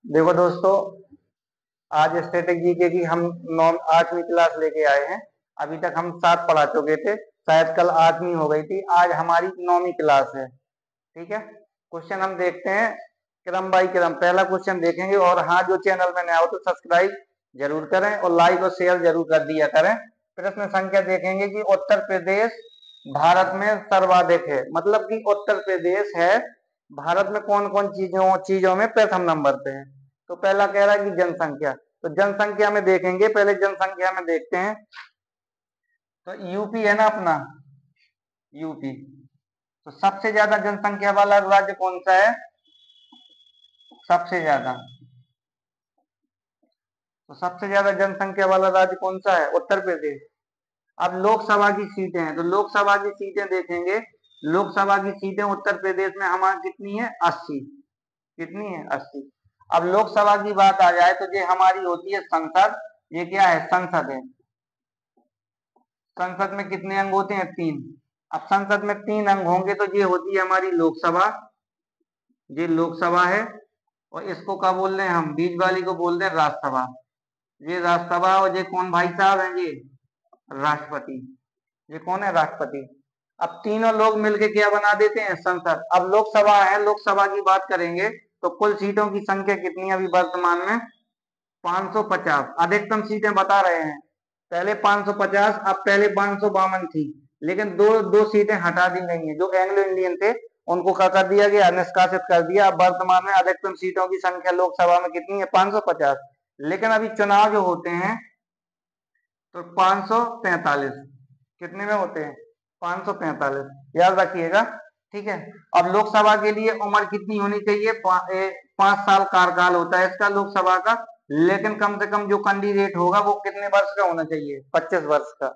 देखो दोस्तों, आज स्टैटिक जीके की हम 8वीं क्लास लेके आए हैं। अभी तक हम 7 पढ़ा चुके थे, शायद कल 8वीं हो गई थी, आज हमारी 9वीं क्लास है। ठीक है, क्वेश्चन हम देखते हैं क्रम बाई क्रम। पहला क्वेश्चन देखेंगे, और हाँ, जो चैनल में नया हो तो सब्सक्राइब जरूर करें और लाइक और शेयर जरूर कर दिया करें। प्रश्न संख्या देखेंगे कि उत्तर प्रदेश भारत में सर्वाधिक है, मतलब कि उत्तर प्रदेश है भारत में कौन कौन चीजों में प्रथम नंबर पे है। तो पहला कह रहा है कि जनसंख्या, तो जनसंख्या में देखेंगे, पहले जनसंख्या में देखते हैं। तो यूपी है ना अपना, यूपी। तो सबसे ज्यादा जनसंख्या वाला राज्य कौन सा है? सबसे ज्यादा, तो सबसे ज्यादा जनसंख्या वाला राज्य कौन सा है? उत्तर प्रदेश। अब लोकसभा की सीटें हैं, तो लोकसभा की सीटें देखेंगे। लोकसभा की सीटें उत्तर प्रदेश में हमारी कितनी है? 80। कितनी है? 80। अब लोकसभा की बात आ जाए तो ये हमारी होती है संसद। ये क्या है? संसद है। संसद में कितने अंग होते हैं? 3। अब संसद में 3 अंग होंगे तो ये होती है हमारी लोकसभा। ये लोकसभा है, और इसको क्या बोल रहे हैं हम? बीच वाली को बोल रहे हैं राज्यसभा। ये राज्यसभा, और ये कौन भाई साहब हैं? ये राष्ट्रपति। ये कौन है? राष्ट्रपति। अब तीनों लोग मिलके क्या बना देते हैं? संसद। अब लोकसभा है, लोकसभा की बात करेंगे तो कुल सीटों की संख्या कितनी है अभी वर्तमान में? 550। अधिकतम सीटें बता रहे हैं, पहले 550, अब पहले 552 थी, लेकिन दो दो सीटें हटा दी गई हैं। जो एंग्लो इंडियन थे उनको क्या कर दिया गया? निष्कासित कर दिया। अब वर्तमान में अधिकतम सीटों की संख्या लोकसभा में कितनी है? 550। लेकिन अभी चुनाव जो होते हैं तो 545। कितने में होते हैं? 545, याद रखिएगा। ठीक है। अब लोकसभा के लिए उम्र कितनी होनी चाहिए? 5 साल कार्यकाल होता है इसका, लोकसभा का। लेकिन कम से कम जो कैंडिडेट होगा वो कितने वर्ष का होना चाहिए? 25 वर्ष का।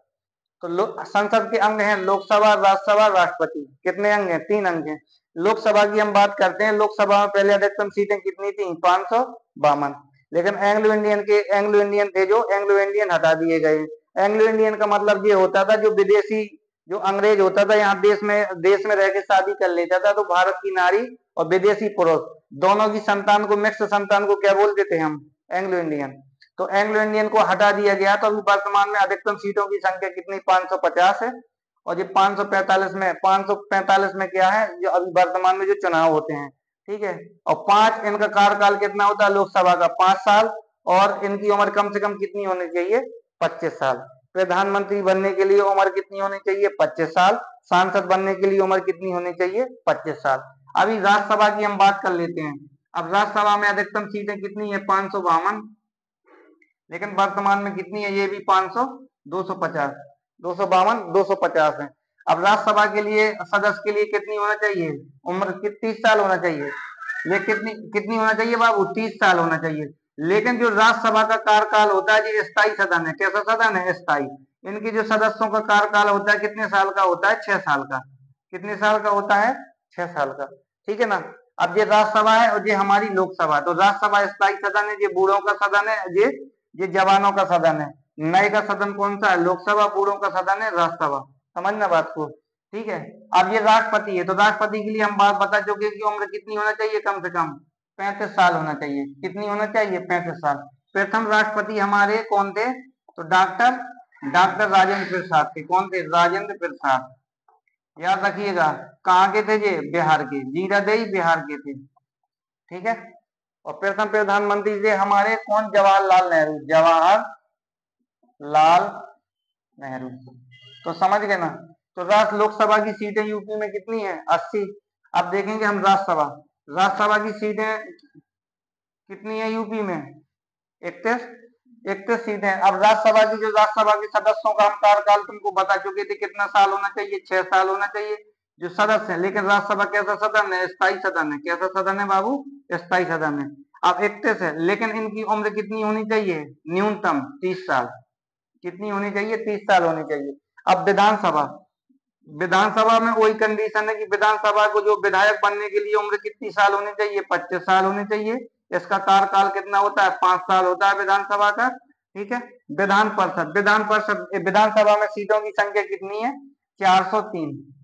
तो संसद के अंग हैं लोकसभा, राज्यसभा, राष्ट्रपति। कितने अंग हैं? 3 अंग हैं। लोकसभा की हम बात करते हैं, लोकसभा में पहले अधिकतम सीटें कितनी थी? 552। लेकिन एंग्लो इंडियन थे, जो एंग्लो इंडियन हटा दिए गए। एंग्लो इंडियन का मतलब ये होता था, जो विदेशी, जो अंग्रेज होता था, यहाँ देश में रह के शादी कर लेता था, तो भारत की नारी और विदेशी पुरुष दोनों की संतान को, मिक्स संतान को क्या बोलते थे हम? Anglo Indian. तो एंग्लो इंडियन को हटा दिया गया, तो अभी वर्तमान में अधिकतम सीटों की संख्या कितनी? 550 है। और ये 545 में क्या है? जो अभी वर्तमान में जो चुनाव होते हैं। ठीक है। और 5 इनका कार्यकाल कितना होता है लोकसभा का? 5 साल। और इनकी उम्र कम से कम कितनी होनी चाहिए? 25 साल। प्रधानमंत्री बनने के लिए उम्र कितनी होनी चाहिए? 25 साल। सांसद बनने के लिए उम्र कितनी होनी चाहिए? 25 साल। अभी राज्यसभा की हम बात कर लेते हैं। अब राज्यसभा में अधिकतम सीटें कितनी है? 552। लेकिन वर्तमान में कितनी है? ये भी 500, 250, 252, 250 है। अब राज्यसभा के लिए, सदस्य के लिए कितनी होना चाहिए उम्र? 30 साल होना चाहिए। ये कितनी कितनी होना चाहिए बाबू? 30 साल होना चाहिए। लेकिन जो राज्यसभा का कार्यकाल होता है, ये स्थायी सदन है। कैसा सदन है? स्थायी। इनकी जो सदस्यों का कार्यकाल होता है कितने साल का होता है? 6 साल का। कितने साल का होता है? 6 साल का। ठीक है ना। अब ये राज्यसभा है और ये हमारी लोकसभा। तो राज्यसभा स्थायी सदन है, ये बूढ़ों का सदन है, ये जवानों का सदन है। नए का सदन कौन सा है? लोकसभा। बूढ़ों का सदन है राज्यसभा। समझना बात को। ठीक है। अब ये राष्ट्रपति है, तो राष्ट्रपति के लिए हम बात बता चुके कि उम्र कितनी होना चाहिए? कम से कम 35 साल होना चाहिए। कितनी होना चाहिए? 35 साल। प्रथम राष्ट्रपति हमारे कौन थे? तो डॉक्टर राजेंद्र प्रसाद थे। कौन थे? राजेंद्र प्रसाद। याद रखिएगा। कहाँ के थे ये? बिहार के। जीरादेई बिहार के थे। ठीक है। और प्रथम प्रधानमंत्री थे हमारे कौन? जवाहरलाल नेहरू। जवाहरलाल नेहरू। तो समझ गए ना। तो लोकसभा की सीटें यूपी में कितनी है? 80। अब देखेंगे हम राज्यसभा। राज्यसभा की सीटें कितनी है यूपी में? 31। 31 सीटें। अब राज्यसभा के सदस्यों का हम कार्यकाल तुमको बता चुके थे, कितना साल होना चाहिए? 6 साल होना चाहिए जो सदस्य है। लेकिन राज्यसभा कैसा सदन है? स्थायी सदन है। कैसा सदन है बाबू? स्थायी सदन है। अब 31 है, लेकिन इनकी उम्र कितनी होनी चाहिए? न्यूनतम 30 साल। कितनी होनी चाहिए? 30 साल होनी चाहिए। अब विधानसभा। विधानसभा में वही कंडीशन है कि विधानसभा को जो विधायक बनने के लिए उम्र कितनी साल होनी चाहिए? 25 साल होनी चाहिए। इसका कार्यकाल कितना होता है? 5 साल होता है विधानसभा का। ठीक है। विधानसभा में सीटों की संख्या कितनी है? 403।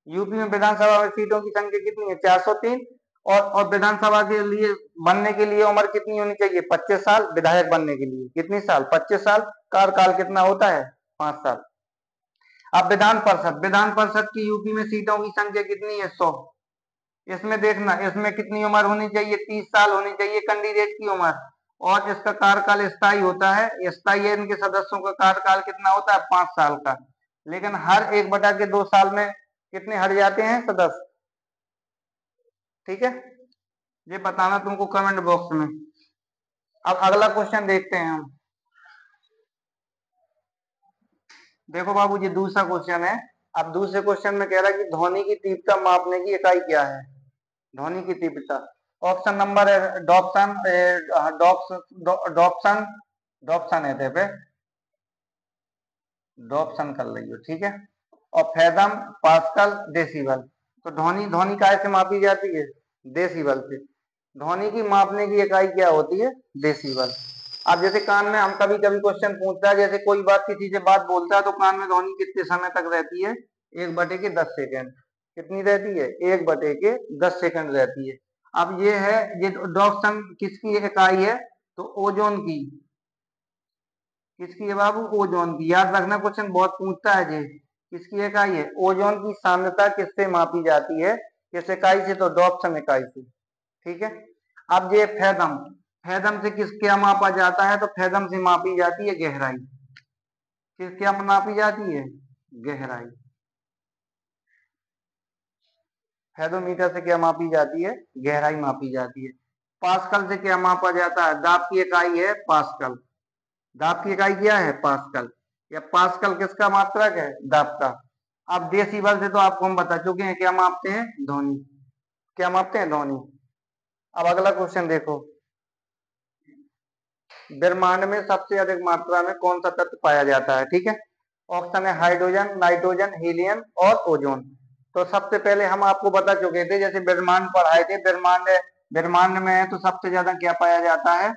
यूपी में विधानसभा में सीटों की संख्या कितनी है? 403। और विधानसभा के लिए बनने के लिए उम्र कितनी होनी चाहिए? 25 साल। विधायक बनने के लिए कितनी साल? 25 साल। कार्यकाल कितना होता है? 5 साल। अब विधान परिषद की यूपी में सीटों की संख्या कितनी है? 100। इसमें देखना, इसमें कितनी उम्र होनी चाहिए? 30 साल होनी चाहिए कैंडिडेट की उम्र। और इसका कार्यकाल स्थायी होता है, स्थायी इनके सदस्यों का कार्यकाल कितना होता है? 5 साल का। लेकिन हर 1/2 साल में कितने हट जाते हैं सदस्य? ठीक है, ये बताना तुमको कमेंट बॉक्स में। अब अगला क्वेश्चन देखते हैं हम। देखो बाबू, ये दूसरा क्वेश्चन है। अब दूसरे क्वेश्चन में कह रहा है कि ध्वनि की तीव्रता मापने की इकाई क्या है? ध्वनि की तीव्रता। ऑप्शन नंबर है डॉप्सन, डॉप्सन, डॉप्सन है पे डॉप्सन कर लियो, ठीक है। और फेदम, पास्कल, डेसिबल। तो ध्वनि ध्वनि काय से मापी जाती है? डेसिबल से। ध्वनि की मापने की इकाई क्या होती है? डेसिबल। अब जैसे कान में हम कभी कभी क्वेश्चन पूछता है, जैसे कोई बात किसी से बात बोलता है तो कान में ध्वनि कितने समय तक रहती है? 1/10 सेकंड। कितनी रहती है? 1/10 सेकंड रहती है। अब ये है, ये डॉप्सन किसकी इकाई है? तो ओजोन की। किसकी है बाबू? ओजोन की। याद रखना, क्वेश्चन बहुत पूछता है जी। किसकी इकाई है? ओजोन की सांद्रता किससे मापी जाती है? किस इकाई से? तो डॉप्सन इकाई से। ठीक है। अब ये फेदम, फेदम से किस क्या मापा जाता है? तो फेदम से मापी जाती है गहराई। किस क्या मापी जाती है? गहराई। फेदोमीटर से क्या मापी जाती है? गहराई मापी जाती है। पास्कल से क्या मापा जाता है? दाब की इकाई है पास्कल। दाब की इकाई क्या है? पास्कल। या पास्कल किसका मात्रक है? दाब का। अब डेसिबल से तो आपको हम बता चुके हैं, क्या मापते हैं? ध्वनि। क्या मापते हैं? ध्वनि। अब अगला क्वेश्चन देखो। ब्रह्मांड में सबसे अधिक मात्रा में कौन सा तत्व पाया जाता है? ठीक है। ऑप्शन है हाइड्रोजन, नाइट्रोजन, हीलियम और ओजोन। तो सबसे पहले हम आपको बता चुके थे, जैसे ब्रह्मांड पढ़ाए थे, ब्रह्मांड ब्रह्मांड में है तो सबसे ज्यादा क्या पाया जाता है?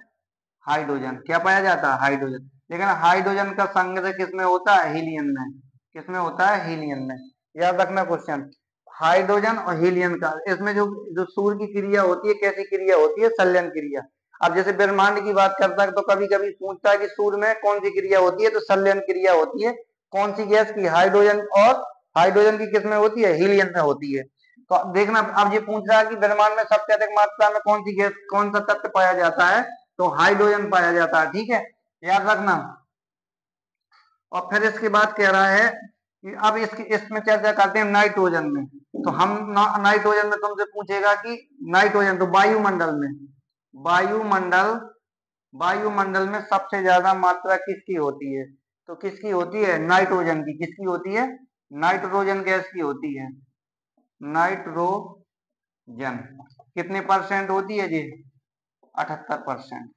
हाइड्रोजन। क्या पाया जाता है? हाइड्रोजन। लेकिन हाइड्रोजन का संग्रह किसमें होता है? हीलियम में। किसमें होता है? हीलियम में। याद रखना क्वेश्चन, हाइड्रोजन और हीलियम का, इसमें जो जो सूर्य की क्रिया होती है, कैसी क्रिया होती है? संलयन क्रिया। अब जैसे ब्रह्मांड की बात करता है तो कभी कभी पूछता है कि सूर्य में कौन सी क्रिया होती है? तो संलयन क्रिया होती है। कौन सी गैस की? हाइड्रोजन। और हाइड्रोजन की किसमें होती है? हीलियम में होती है। तो देखना, अब ये पूछ रहा है कि ब्रह्मांड में सबसे अधिक मात्रा में कौन सी गैस, कौन सा तत्व पाया जाता है? तो हाइड्रोजन पाया जाता है। ठीक है, याद रखना। और फिर इसके बाद कह रहा है कि अब इसमें चर्चा करते हैं नाइट्रोजन में। तो हम नाइट्रोजन में तुमसे पूछेगा कि नाइट्रोजन, तो वायुमंडल में, वायुमंडल वायुमंडल में सबसे ज्यादा मात्रा किसकी होती है? तो किसकी होती है? नाइट्रोजन की। किसकी होती है? नाइट्रोजन गैस की होती है। नाइट्रोजन कितने परसेंट होती है जी? 78%।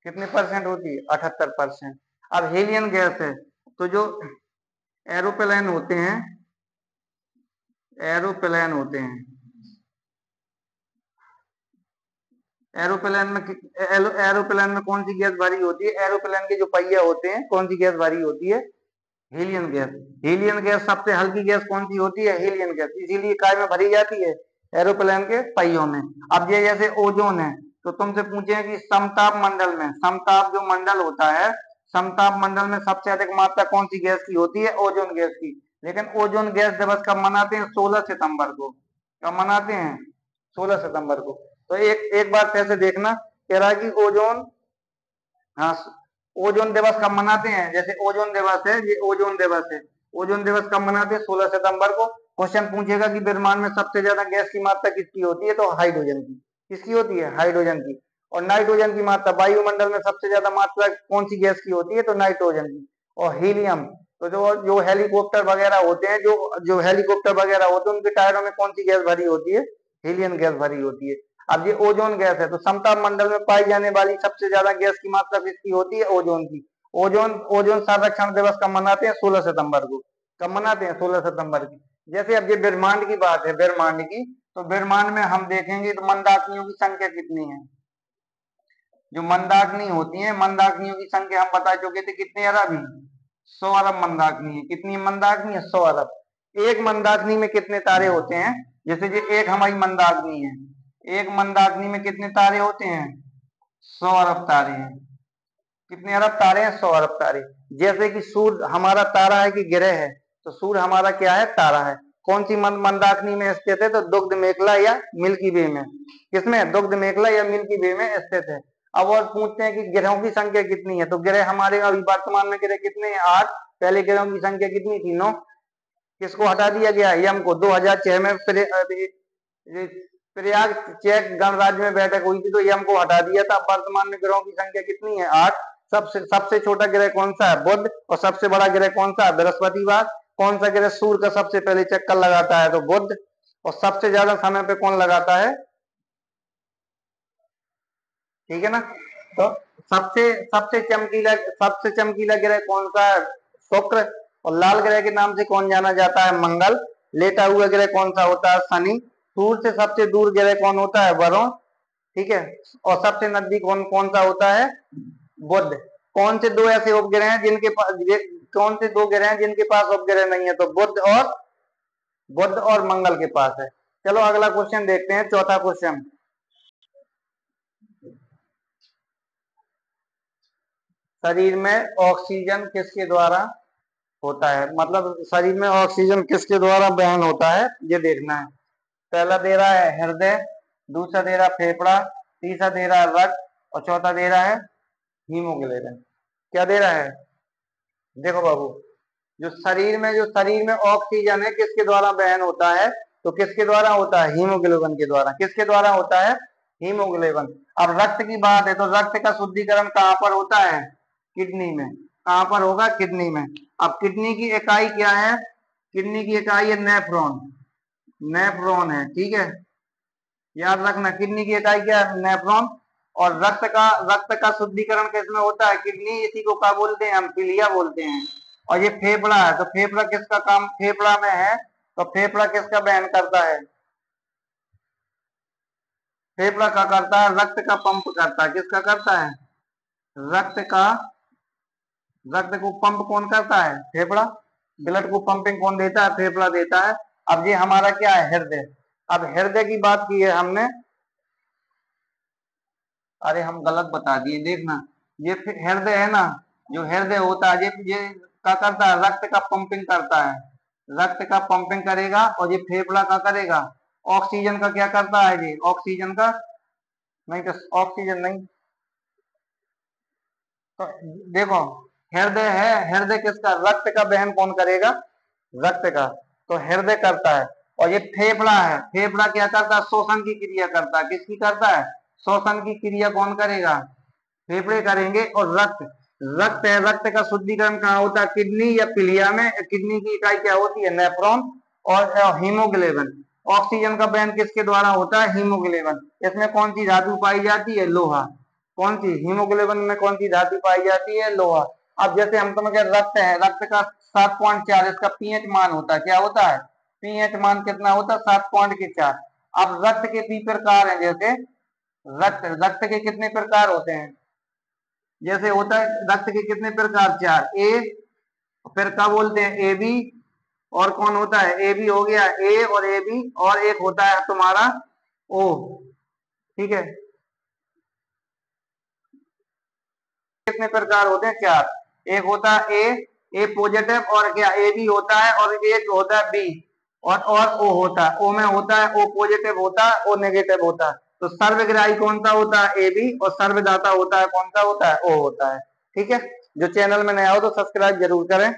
कितने परसेंट होती है? 78%। अब हीलियम गैस है, तो जो एरोप्लेन होते हैं, एरोप्लेन होते हैं, एरोप्लेन में एरोप्लेन में कौन सी गैस भरी होती है? एरोप्लेन के जो पहिया होते हैं, कौन सी गैस भरी होती है? Helium gas. हीलियम गैस सबसे हल्की गैस कौन सी होती है? Helium gas. इसीलिए काय में भरी जाती है? एरोप्लेन के पहियों में। अब ये जैसे ओजोन है, तो तुमसे पूछे कि समताप मंडल में, समताप जो मंडल होता है, समताप मंडल में सबसे अधिक मात्रा कौन सी गैस की होती है? ओजोन गैस की। लेकिन ओजोन गैस दिवस कब मनाते हैं? 16 सितंबर को। कब मनाते हैं? 16 सितंबर को। तो एक एक बार फिर से देखना, कह रहा है कि ओजोन, हाँ, ओजोन दिवस कब मनाते हैं? जैसे ओजोन दिवस है, ये ओजोन दिवस है। ओजोन दिवस कब मनाते हैं? 16 सितंबर को। क्वेश्चन पूछेगा कि ब्रह्मांड में सबसे ज्यादा गैस की मात्रा किसकी होती है? तो हाइड्रोजन की। किसकी होती है? हाइड्रोजन की। और नाइट्रोजन की मात्रा, वायुमंडल में सबसे ज्यादा मात्रा कौन सी गैस की होती है? तो नाइट्रोजन की। और हीलियम, तो जो जो हेलीकॉप्टर वगैरह होते हैं, जो जो हेलीकॉप्टर वगैरह होते हैं, उनके टायरों में कौन सी गैस भरी होती है? हीलियम गैस भरी होती है। अब ये ओजोन गैस है, तो समताप मंडल में पाई जाने वाली सबसे ज्यादा गैस की मात्रा किसकी होती है? ओजोन की। ओजोन ओजोन संरक्षण दिवस कब मनाते हैं? 16 सितंबर को। कब मनाते हैं? 16 सितंबर की। जैसे अब ये ब्रह्मांड की बात है, ब्रह्मांड की, तो ब्रह्मांड में हम देखेंगे तो मंदाकिनियों की संख्या कितनी है? जो मंदाकिनी होती है, मंदाकिनियों की संख्या हम बता चुके थे, कितने अरब है? 100 अरब मंदाकिनी है। कितनी मंदाकिनी है? 100 अरब। एक मंदाकिनी में कितने तारे होते हैं? जैसे कि एक हमारी मंदाकिनी है, एक मंदाकिनी में कितने तारे होते हैं? 100 अरब तारे हैं। कितने अरब तारे हैं? 100 अरब तारे। जैसे कि सूर्य हमारा तारा है कि ग्रह है, तो सूर्य हमारा क्या है? तारा है। कौन सी मंदाकिनी में स्थित है? तो दुग्ध मेखला या मिल्की वे में। किसमें? दुग्ध मेखला या मिल्की वे में स्थित है। अब और पूछते हैं कि ग्रहों की संख्या कितनी है? तो ग्रह हमारे अभी वर्तमान में ग्रह कितने हैं? 8। पहले ग्रहों की संख्या कितनी थी? 9। किसको हटा दिया गया? यम को। 2006 में प्रयाग चेक गणराज्य में बैठक हुई थी, तो यम को हटा दिया था। वर्तमान में ग्रहों की संख्या कितनी है? 8। सबसे छोटा ग्रह कौन सा है? बुध। और सबसे बड़ा ग्रह कौन सा है? बृहस्पतिवार। कौन सा ग्रह सूर्य का सबसे पहले चक्कर लगाता है? तो बुध। और सबसे ज्यादा समय पे कौन लगाता है? ठीक है ना। तो सबसे चमकीला ग्रह कौन सा है? शुक्र। और लाल ग्रह के नाम से कौन जाना जाता है? मंगल। लेटा हुआ ग्रह कौन सा होता है? शनि। सूर्य से सबसे दूर ग्रह कौन होता है? वरुण। ठीक है। और सबसे नजदीक कौन कौन सा होता है? बुध। कौन से दो ऐसे उपग्रह हैं जिनके पास कौन से दो ग्रह हैं जिनके पास उपग्रह नहीं है? तो बुध और मंगल के पास है। चलो अगला क्वेश्चन देखते हैं, चौथा क्वेश्चन। शरीर में ऑक्सीजन किसके द्वारा होता है? मतलब शरीर में ऑक्सीजन किसके द्वारा वहन होता है, ये देखना है। पहला दे रहा है हृदय, दूसरा दे रहा है फेफड़ा, तीसरा दे रहा है रक्त और चौथा दे रहा है हीमोग्लोबिन। क्या दे रहा है? देखो बाबू, जो शरीर में ऑक्सीजन है किसके द्वारा वहन होता है? तो किसके द्वारा होता है? हीमोग्लोबिन के द्वारा। किसके द्वारा होता है? हीमोग्लोबिन। अब रक्त की बात है, तो रक्त का शुद्धिकरण कहाँ पर होता है? किडनी में। कहाँ पर होगा? किडनी में। अब किडनी की इकाई क्या है? किडनी की इकाई है नेफ्रॉन। नेफ्रॉन है, ठीक है, याद रखना। किडनी की इकाई क्या है? नेफ्रॉन। और रक्त का शुद्धिकरण किसमें होता है? किडनी। इसी को क्या बोलते हैं? हम पीलिया बोलते हैं। और ये फेफड़ा है, तो फेफड़ा किसका काम फेफड़ा में है? तो फेफड़ा किसका वहन करता है? फेफड़ा क्या करता है? रक्त का पंप करता है। किसका करता है? रक्त का। रक्त को पंप कौन करता है? फेफड़ा। ब्लड को पंपिंग कौन देता है? फेफड़ा देता है। अब ये हमारा क्या है? हृदय। अब हृदय की बात की है हमने। अरे हम गलत बता दिए, देखना। ये हृदय है ना, जो हृदय होता है ये क्या करता है? रक्त का पंपिंग करता है। रक्त का पंपिंग करेगा। और ये फेफड़ा का करेगा? ऑक्सीजन का क्या करता है? ये ऑक्सीजन का नहीं, तो ऑक्सीजन नहीं। तो देखो, हृदय है, हृदय किसका? रक्त का वहन कौन करेगा? रक्त का। तो हृदय करता है। और ये फेफड़ा है, फेफड़ा क्या करता है? श्वसन की क्रिया करता है। किसकी करता है? श्वसन की क्रिया कौन करेगा? फेफड़े करेंगे। और रक्त, रक्त है, रक्त का शुद्धिकरण कहाँ होता है? किडनी या पीलिया में। किडनी की इकाई क्या होती है? नेफ्रॉन। और हीमोग्लोबिन। ऑक्सीजन का वहन किसके द्वारा होता है? हीमोग्लोबिन। इसमें कौन सी धातु पाई जाती है? लोहा। कौन सी? हीमोग्लोबिन में कौन सी धातु पाई जाती है? लोहा। अब जैसे हम तुम्हें कह रक्त है, रक्त का 7.4 इसका पीएच मान होता है। क्या होता है? पीएच मान कितना होता है? 7.4। अब रक्त के 3 प्रकार हैं। जैसे रक्त के कितने प्रकार होते हैं? जैसे होता है रक्त के कितने प्रकार? 4। ए, फिर क्या बोलते हैं? A B. और कौन होता है? ए बी हो गया, ए और ए बी। और एक होता है तुम्हारा ओ। ठीक है। कितने प्रकार होते हैं? 4। एक होता है ए पॉजिटिव, और क्या ए बी होता है, और एक होता है बी, और ओ होता है। ओ में होता है ओ पॉजिटिव होता है, ओ नेगेटिव होता है। तो सर्वग्राही कौन सा होता है? A B. और सर्वदाता होता है कौन सा होता है? ओ होता है। ठीक है। जो चैनल में नया हो तो सब्सक्राइब जरूर करें।